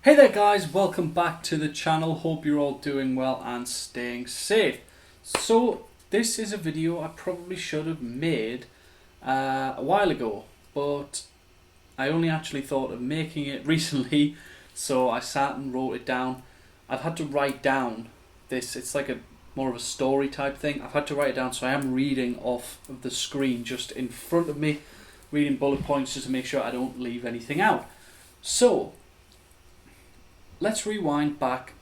Hey there guys, welcome back to the channel. Hope you're all doing well and staying safe. So this is a video I probably should have made a while ago, but I only actually thought of making it recently, so I sat and wrote it down. I've had to write down this, it's like a more of a story type thing. I've had to write it down, so I am reading off of the screen just in front of me, reading bullet points just to make sure I don't leave anything out. So let's rewind back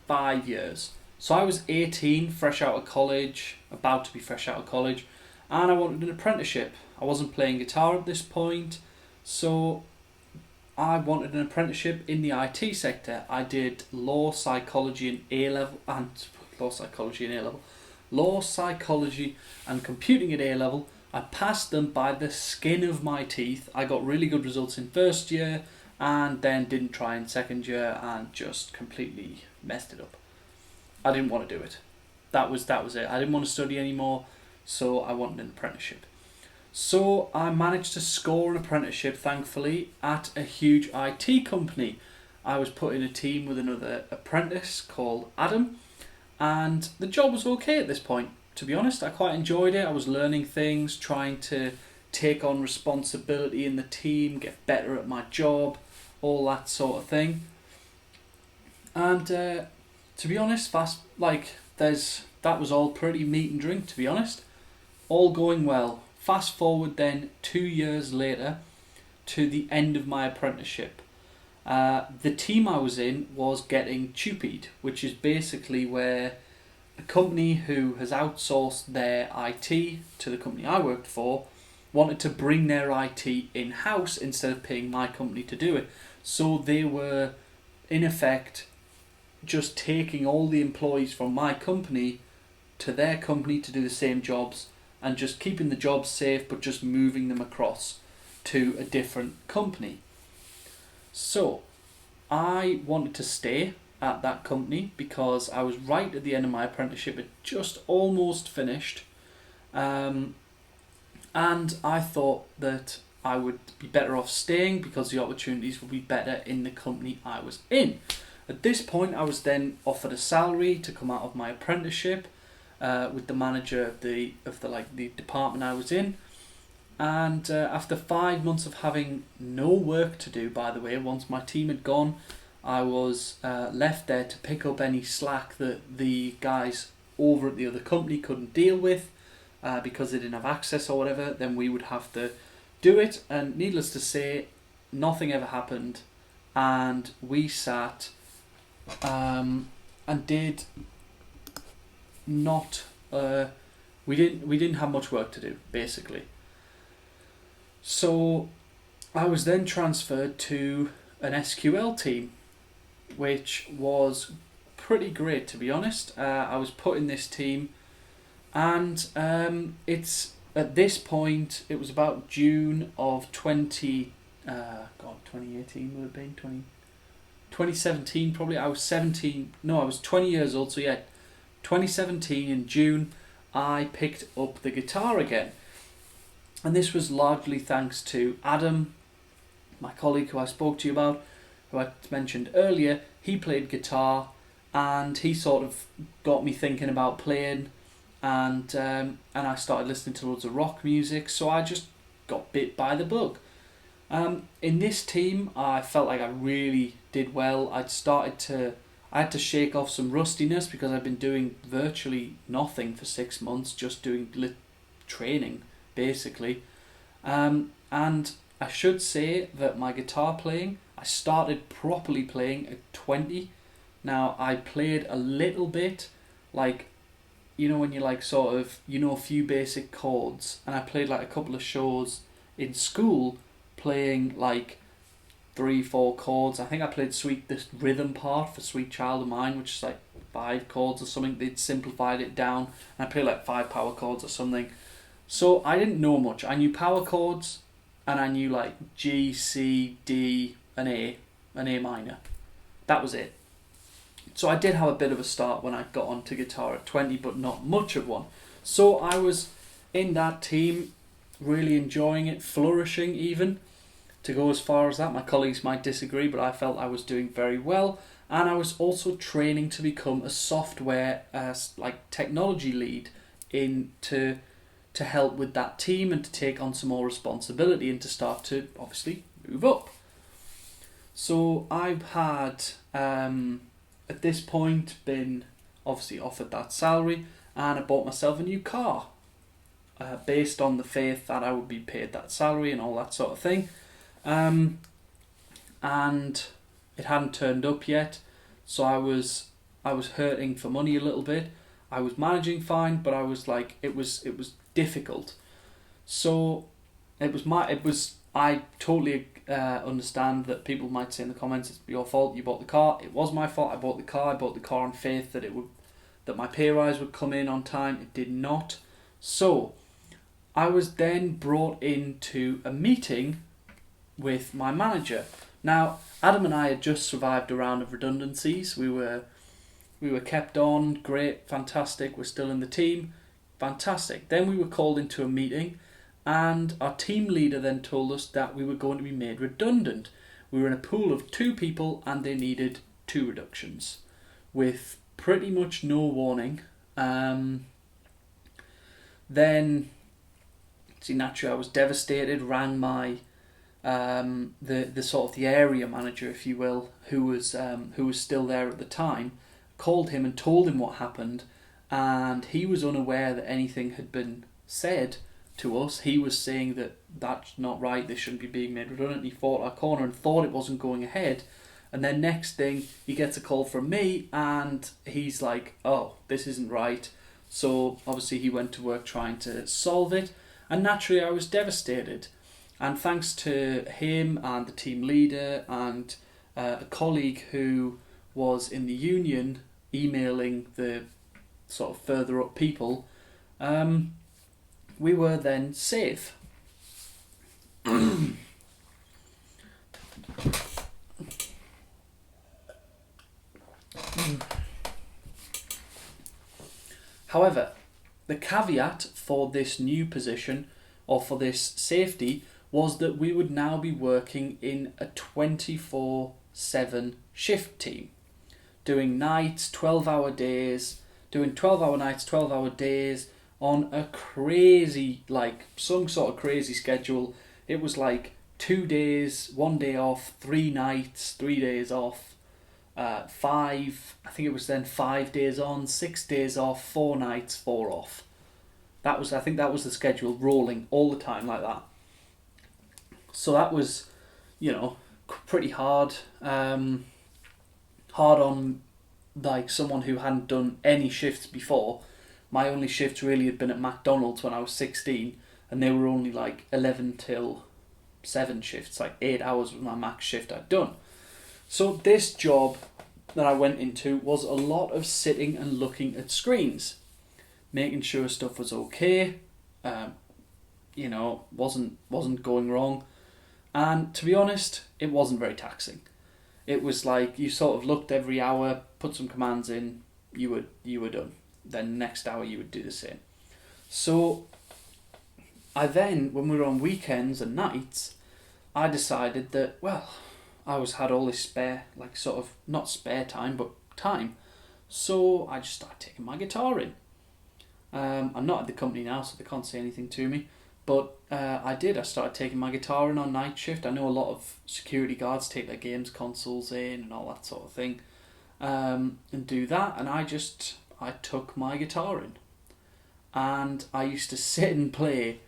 5 years. So I was 18, fresh out of college, about to be fresh out of college, and I wanted an apprenticeship. I wasn't playing guitar at this point, so I wanted an apprenticeship in the IT sector. I did law, psychology and A-level, and law, psychology and A-level. Law, psychology and computing at A-level. I passed them by the skin of my teeth. I got really good results in first year, and then didn't try in second year and just completely messed it up. I didn't want to do it. That was it. I didn't want to study anymore, so I wanted an apprenticeship. So I managed to score an apprenticeship, thankfully, at a huge IT company. I was put in a team with another apprentice called Adam, and the job was okay at this point. To be honest, I quite enjoyed it. I was learning things, trying to take on responsibility in the team, get better at my job, all that sort of thing. And to be honest, that was all pretty meat and drink, to be honest. All going well. Fast forward then 2 years later to the end of my apprenticeship. The team I was in was getting tupied, which is basically where a company who has outsourced their IT to the company I worked for wanted to bring their IT in-house instead of paying my company to do it. So they were, in effect, just taking all the employees from my company to their company to do the same jobs and just keeping the jobs safe but just moving them across to a different company. So I wanted to stay at that company because I was right at the end of my apprenticeship. It just almost finished. And I thought that I would be better off staying because the opportunities would be better in the company I was in. At this point, I was then offered a salary to come out of my apprenticeship with the manager of the department I was in. And after 5 months of having no work to do, by the way, once my team had gone, I was left there to pick up any slack that the guys over at the other company couldn't deal with. Because they didn't have access or whatever, then we would have to do it. And needless to say, nothing ever happened, and we sat and did not. We didn't have much work to do, basically. So I was then transferred to an SQL team, which was pretty great, to be honest. I was put in this team. And it's at this point, it was about June of 2018 would have been 2017 probably. I was 17, no, I was 20 years old, so yeah, 2017 in June, I picked up the guitar again. And this was largely thanks to Adam, my colleague who I spoke to you about, who I mentioned earlier. He played guitar, and he sort of got me thinking about playing. And I started listening to loads of rock music, so I just got bit by the bug. In this team, I felt like I really did well. I had to shake off some rustiness because I've been doing virtually nothing for 6 months, just doing training, basically. And I should say that my guitar playing, I started properly playing at 20. Now, I played a little bit, like, you know, when you like sort of, you know, a few basic chords, and I played like a couple of shows in school playing like 3-4 chords. I think I played this rhythm part for Sweet Child of Mine, which is like 5 chords or something. They'd simplified it down, and I played like 5 power chords or something. So I didn't know much. I knew power chords, and I knew like G, C, D, and A minor. That was it. So I did have a bit of a start when I got onto guitar at 20, but not much of one. So I was in that team, really enjoying it, flourishing even. to go as far as that. My colleagues might disagree, but I felt I was doing very well. And I was also training to become a software technology lead to help with that team and to take on some more responsibility and to start to obviously move up. So I've had at this point been obviously offered that salary, and I bought myself a new car based on the faith that I would be paid that salary and all that sort of thing. And it hadn't turned up yet, so I was hurting for money a little bit. I was managing fine, but I was like, it was difficult. So I totally understand that people might say in the comments, it's your fault, you bought the car. It was my fault. I bought the car on faith that my pay rise would come in on time. It did not. So I was then brought into a meeting with my manager. Now, Adam and I had just survived a round of redundancies. We were kept on, great, fantastic, we're still in the team, fantastic. Then we were called into a meeting, and our team leader then told us that we were going to be made redundant. We were in a pool of 2 people and they needed 2 reductions with pretty much no warning. Then, naturally I was devastated, rang my the sort of the area manager, if you will, who was still there at the time, called him and told him what happened, and he was unaware that anything had been said to us. He was saying that that's not right, they shouldn't be being made redundant. He fought our corner and thought it wasn't going ahead, and then next thing he gets a call from me and he's like, oh, this isn't right. So obviously he went to work trying to solve it, and naturally I was devastated. And thanks to him and the team leader and a colleague who was in the union emailing the sort of further up people, we were then safe. However, the caveat for this new position, or for this safety, was that we would now be working in a 24/7 shift team, doing nights, 12-hour days, doing 12-hour nights, 12-hour days on a crazy, some sort of crazy schedule. It was like 2 days, 1 day off, 3 nights, 3 days off, 5 days on, 6 days off, 4 nights, 4 off. I think that was the schedule, rolling all the time like that. So that was, pretty hard. Hard on someone who hadn't done any shifts before. My only shifts really had been at McDonald's when I was 16, and they were only 11 till 7 shifts, 8 hours was my max shift I'd done. So this job that I went into was a lot of sitting and looking at screens, making sure stuff was okay, wasn't going wrong. And to be honest, it wasn't very taxing. It was you sort of looked every hour, put some commands in, you were done. Then next hour you would do the same. So I then, when we were on weekends and nights, I decided that, I had all this spare, not spare time, but time. So I just started taking my guitar in. I'm not at the company now, so they can't say anything to me. But I started taking my guitar in on night shift. I know a lot of security guards take their games consoles in and all that sort of thing, and do that. And I took my guitar in, and I used to sit and play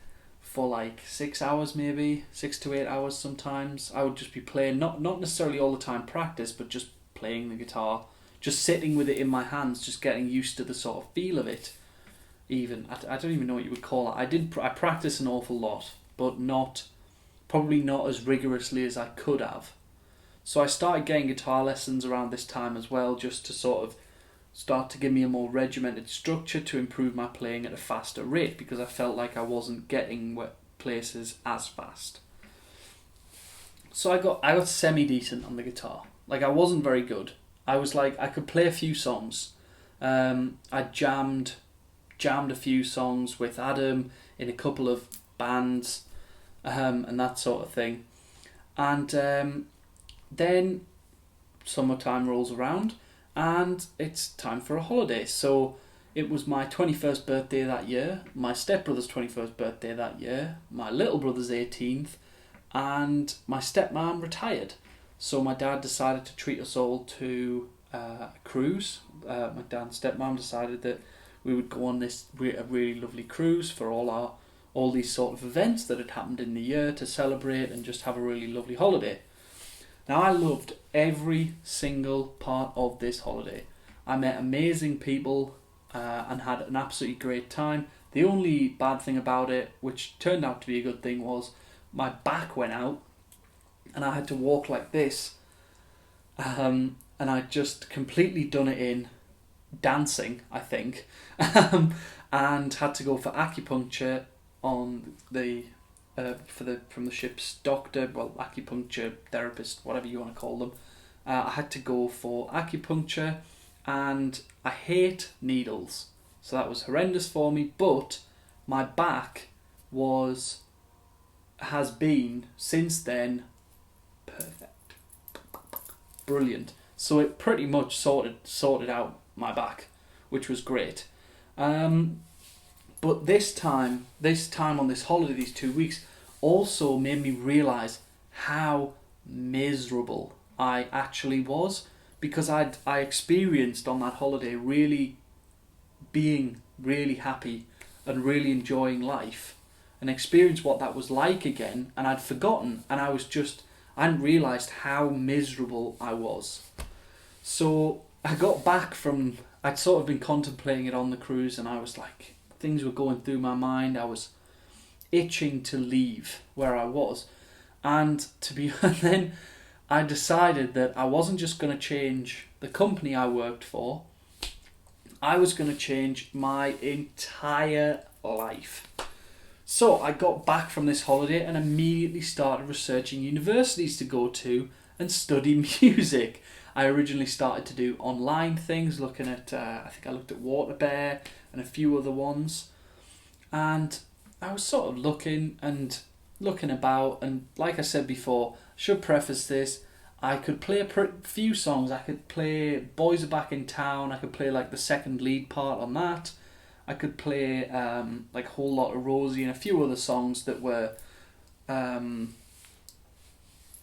for 6 hours, maybe 6 to 8 hours sometimes. I would just be playing, not necessarily all the time practice, but just playing the guitar, just sitting with it in my hands, just getting used to the sort of feel of it. Even I don't even know what you would call it. I practice an awful lot, but probably not as rigorously as I could have. So I started getting guitar lessons around this time as well, just to sort of start to give me a more regimented structure to improve my playing at a faster rate, because I felt like I wasn't getting places as fast. So I got semi-decent on the guitar. I wasn't very good. I was I could play a few songs. I jammed a few songs with Adam in a couple of bands, and that sort of thing. And then summertime rolls around and it's time for a holiday. So it was my 21st birthday that year, my stepbrother's 21st birthday that year, my little brother's 18th, and my stepmom retired. So my dad decided to treat us all to a cruise. My dad and stepmom decided that we would go on this a really lovely cruise for all these sort of events that had happened in the year to celebrate and just have a really lovely holiday. Now, I loved every single part of this holiday. I met amazing people and had an absolutely great time. The only bad thing about it, which turned out to be a good thing, was my back went out and I had to walk like this. And I'd just completely done it in dancing, I think, and had to go for acupuncture on the from the ship's doctor, well, acupuncture therapist, whatever you want to call them. I had to go for acupuncture, and I hate needles, so that was horrendous for me. But my back has been since then perfect, brilliant. So it pretty much sorted out my back, which was great. But this time on this holiday, these 2 weeks, also made me realise how miserable I actually was, because I experienced on that holiday really being really happy and really enjoying life, and experienced what that was like again, and I'd forgotten, and I hadn't realised how miserable I was. So I got back from, I'd sort of been contemplating it on the cruise, and I was like, things were going through my mind. I was itching to leave where I was, and then I decided that I wasn't just going to change the company I worked for. I was going to change my entire life. So I got back from this holiday and immediately started researching universities to go to and study music. I originally started to do online things, looking at, I think I looked at Waterbear and a few other ones. And I was sort of looking about, and like I said before, I should preface this, I could play a few songs. I could play Boys Are Back in Town, I could play like the second lead part on that. I could play like Whole Lot of Rosie and a few other songs that were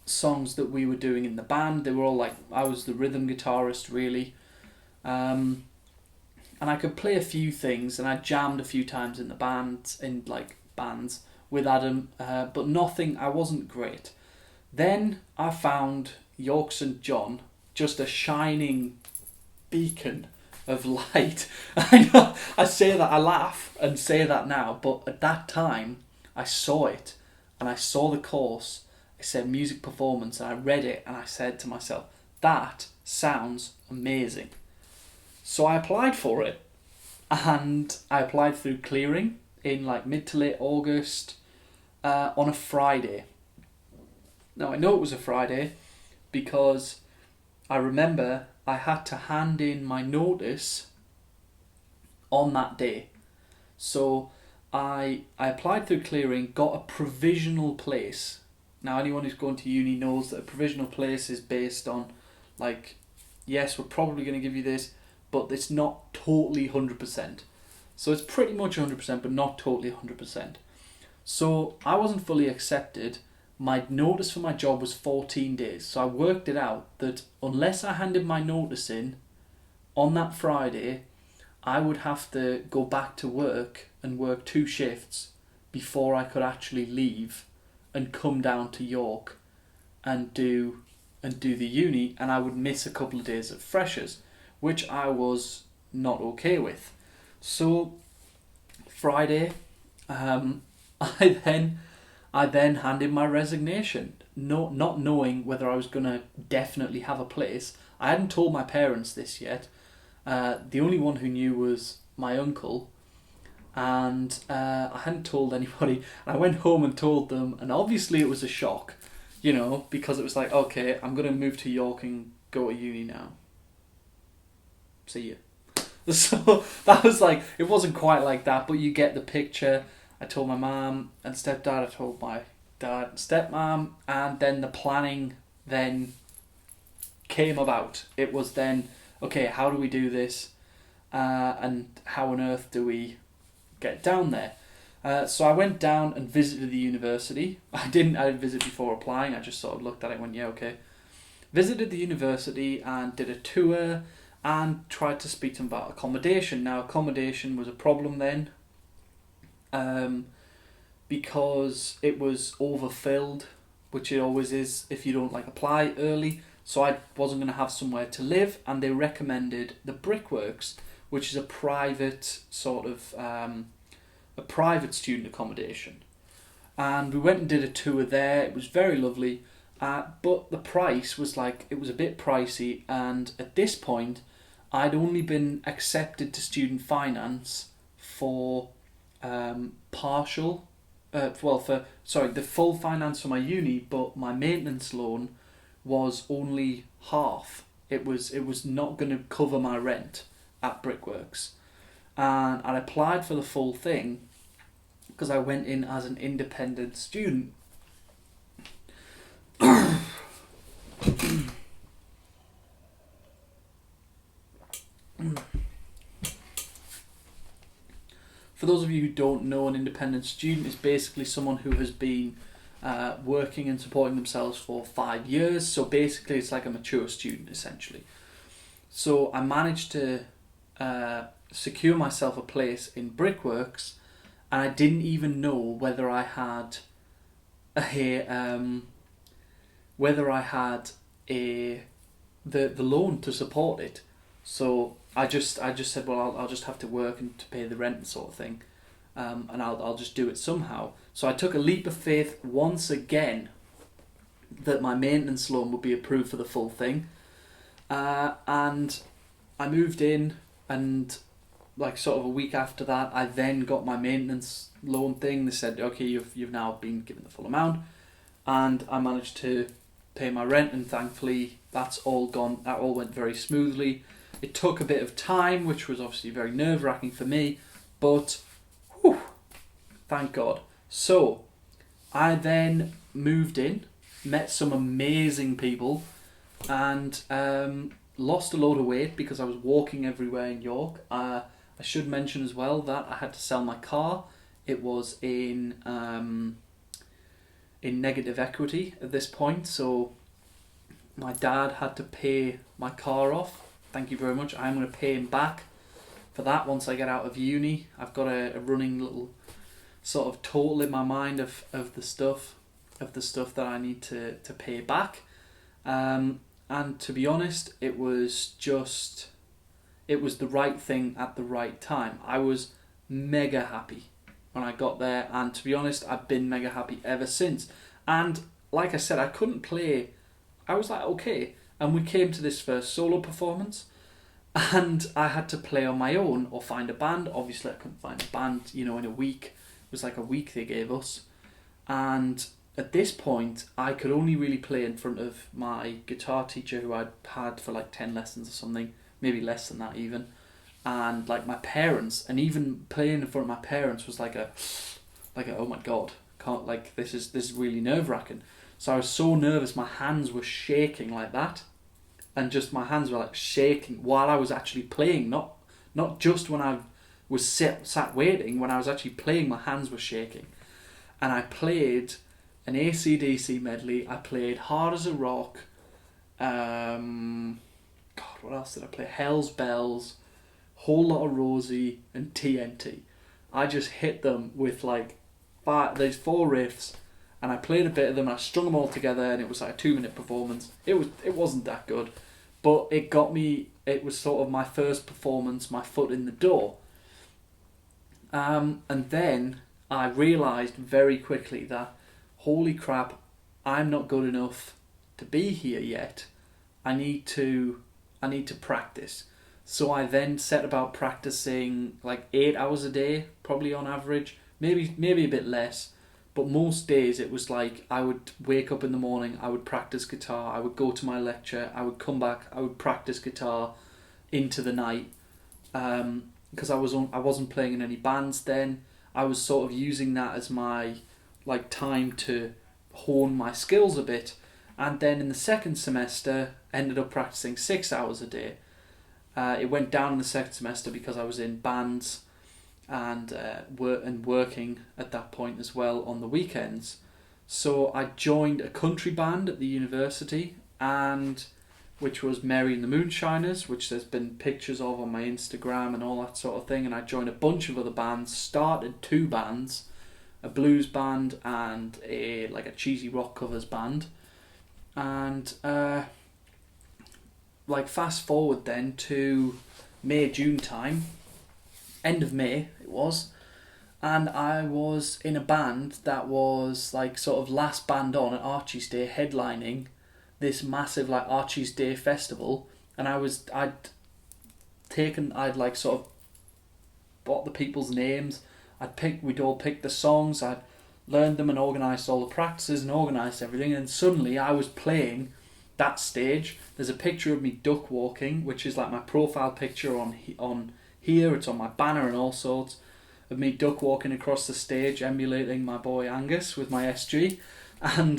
songs that we were doing in the band. They were all like, I was the rhythm guitarist really, and I could play a few things, and I jammed a few times in the bands with Adam, but nothing, I wasn't great. Then I found York St John, just a shining beacon of light. I know, I say that, I laugh and say that now, but at that time I saw it, and I saw the course. It said music performance, and I read it, and I said to myself, that sounds amazing. So I applied for it, and I applied through clearing in like mid to late August on a Friday. Now I know it was a Friday because I remember I had to hand in my notice on that day. So I applied through clearing, got a provisional place. Now anyone who's going to uni knows that a provisional place is based on, like, yes, we're probably going to give you this, but it's not totally 100%. So it's pretty much 100%, but not totally 100%. So I wasn't fully accepted. My notice for my job was 14 days. So I worked it out that unless I handed my notice in on that Friday, I would have to go back to work and work 2 shifts before I could actually leave and come down to York and do the uni, and I would miss a couple of days of freshers, which I was not okay with. So Friday, I then handed my resignation, not knowing whether I was going to definitely have a place. I hadn't told my parents this yet. The only one who knew was my uncle, and I hadn't told anybody. I went home and told them, and obviously it was a shock, because it was like, okay, I'm going to move to York and go to uni now. See ya. So that was like, it wasn't quite like that, but you get the picture. I told my mum and stepdad, I told my dad, stepmom, and then the planning then came about. It was then, okay, how do we do this, and how on earth do we get down there? So I went down and visited the university. I didn't visit before applying. I just sort of looked at it and went, yeah, okay. Visited the university and did a tour and tried to speak to them about accommodation. Now, accommodation was a problem then, because it was overfilled, which it always is if you don't apply early. So I wasn't going to have somewhere to live, and they recommended the Brickworks, which is a private sort of a private student accommodation. And we went and did a tour there. It was very lovely, but the price was it was a bit pricey. And at this point, I'd only been accepted to student finance for the full finance for my uni, but my maintenance loan was only half. It was not going to cover my rent at Brickworks, and I applied for the full thing because I went in as an independent student. For those of you who don't know, an independent student is basically someone who has been working and supporting themselves for 5 years. So basically it's like a mature student essentially. So I managed to secure myself a place in Brickworks, and I didn't even know whether I had the loan to support it. So I just said, well, I'll just have to work and to pay the rent and sort of thing, and I'll just do it somehow. So I took a leap of faith once again that my maintenance loan would be approved for the full thing, and I moved in, and sort of a week after that, I then got my maintenance loan thing. They said, okay, you've now been given the full amount, and I managed to pay my rent, and thankfully that's all gone. That all went very smoothly. It took a bit of time, which was obviously very nerve-wracking for me, but whew, thank God. So I then moved in, met some amazing people, and lost a load of weight because I was walking everywhere in York. I should mention as well that I had to sell my car. It was in negative equity at this point, so my dad had to pay my car off. Thank you very much. I'm going to pay him back for that once I get out of uni. I've got a running little sort of total in my mind of the stuff that I need to pay back. And to be honest, it was the right thing at the right time. I was mega happy when I got there, and to be honest, I've been mega happy ever since. And like I said, I couldn't play. I was like, okay. And we came to this first solo performance, and I had to play on my own or find a band. Obviously, I couldn't find a band, in a week. It was like a week they gave us. And at this point, I could only really play in front of my guitar teacher, who I'd had for 10 lessons or something, maybe less than that even. And my parents, and even playing in front of my parents was like a oh my God, can't, this is really nerve-wracking. So I was so nervous, my hands were shaking like that. And just my hands were shaking while I was actually playing, not just when I was sat waiting. When I was actually playing, my hands were shaking. And I played an AC/DC medley. I played Hard as a Rock. God, what else did I play? Hell's Bells, Whole Lot of Rosie, and TNT. I just hit them with there's 4 riffs, and I played a bit of them, and I strung them all together, and it was a 2-minute performance. It wasn't that good, but it got me. It was sort of my first performance, my foot in the door. And then I realised very quickly that, holy crap, I'm not good enough to be here yet. I need to practice. So I then set about practicing 8 hours a day, probably on average, maybe a bit less. But most days it was I would wake up in the morning, I would practice guitar, I would go to my lecture, I would come back, I would practice guitar into the night. Because I wasn't playing in any bands then. I was sort of using that as my time to hone my skills a bit. And then in the second semester, ended up practicing 6 hours a day. It went down in the second semester because I was in bands and working at that point as well on the weekends. So I joined a country band at the university, and which was Mary and the Moonshiners, which there's been pictures of on my Instagram and all that sort of thing. And I joined a bunch of other bands, started 2 bands, a blues band and a cheesy rock covers band. And fast forward then to May, June time, end of May it was, and I was in a band that was sort of last band on at Archie's Day, headlining this massive Archie's Day festival. And I'd sort of bought the people's names, we'd all pick the songs, I'd learned them and organised all the practices and organised everything, and suddenly I was playing that stage. There's a picture of me duck walking, which is my profile picture on here, it's on my banner and all sorts, of me duck walking across the stage, emulating my boy Angus with my SG. And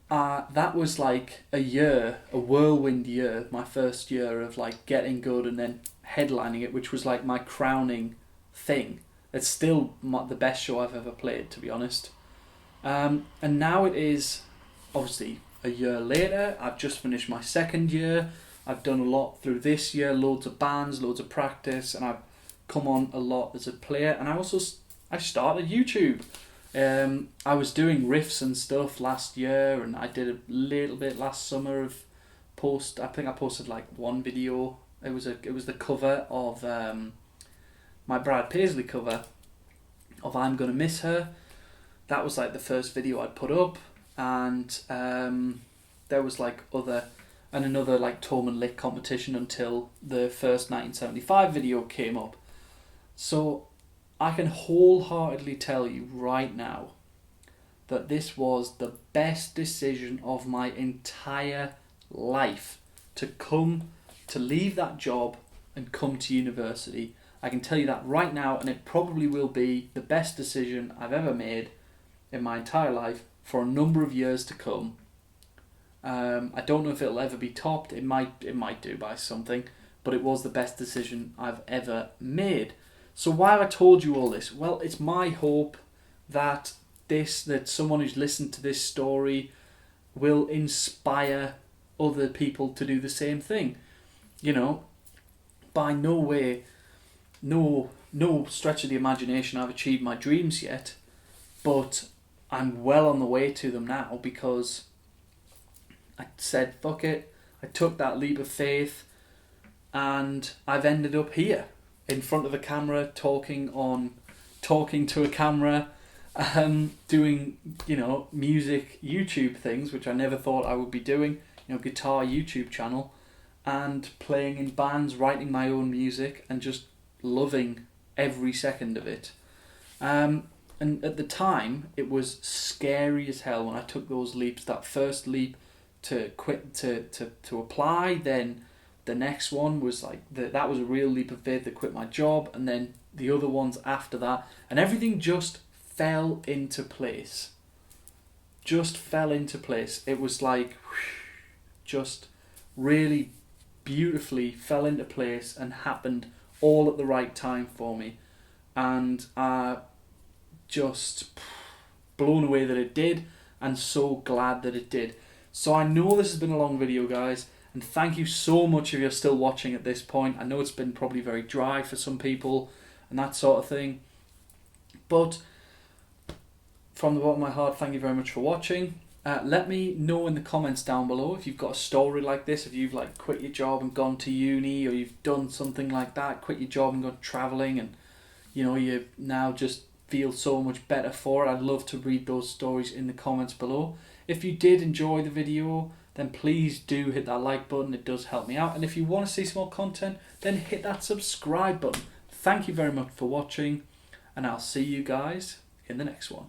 that was a whirlwind year, my first year of getting good and then headlining it, which was my crowning thing. It's still the best show I've ever played, to be honest. And now it is obviously a year later. I've just finished my second year. I've done a lot through this year, loads of bands, loads of practice, and I've come on a lot as a player. And I started YouTube. I was doing riffs and stuff last year, and I did a little bit last summer of I think I posted one video. It was the cover of my Brad Paisley cover of I'm Gonna Miss Her. That was the first video I'd put up, and there was another Tom and Lick competition until the first 1975 video came up. So I can wholeheartedly tell you right now that this was the best decision of my entire life, to leave that job and come to university. I can tell you that right now, and it probably will be the best decision I've ever made in my entire life for a number of years to come. I don't know if it'll ever be topped. It might do by something, but it was the best decision I've ever made. So why have I told you all this? Well, it's my hope that someone who's listened to this story will inspire other people to do the same thing. By no way, no stretch of the imagination I've achieved my dreams yet, but I'm well on the way to them now, because I said fuck it, I took that leap of faith, and I've ended up here in front of a camera, talking to a camera, doing music YouTube things, which I never thought I would be doing, guitar YouTube channel, and playing in bands, writing my own music, and just loving every second of it. And at the time, it was scary as hell when I took those leaps. That first leap to quit, to apply, then the next one was that was a real leap of faith, to quit my job, and then the other ones after that, and everything just fell into place. It was just really beautifully fell into place and happened all at the right time for me, and just blown away that it did, and so glad that it did. So I know this has been a long video, guys, and thank you so much if you're still watching at this point. I know it's been probably very dry for some people and that sort of thing, but from the bottom of my heart, thank you very much for watching. Let me know in the comments down below if you've got a story like this, if you've quit your job and gone to uni, or you've done something like that, quit your job and gone travelling, and you now just feel so much better for it. I'd love to read those stories in the comments below. If you did enjoy the video, then please do hit that like button. It does help me out. And if you want to see some more content, then hit that subscribe button. Thank you very much for watching, and I'll see you guys in the next one.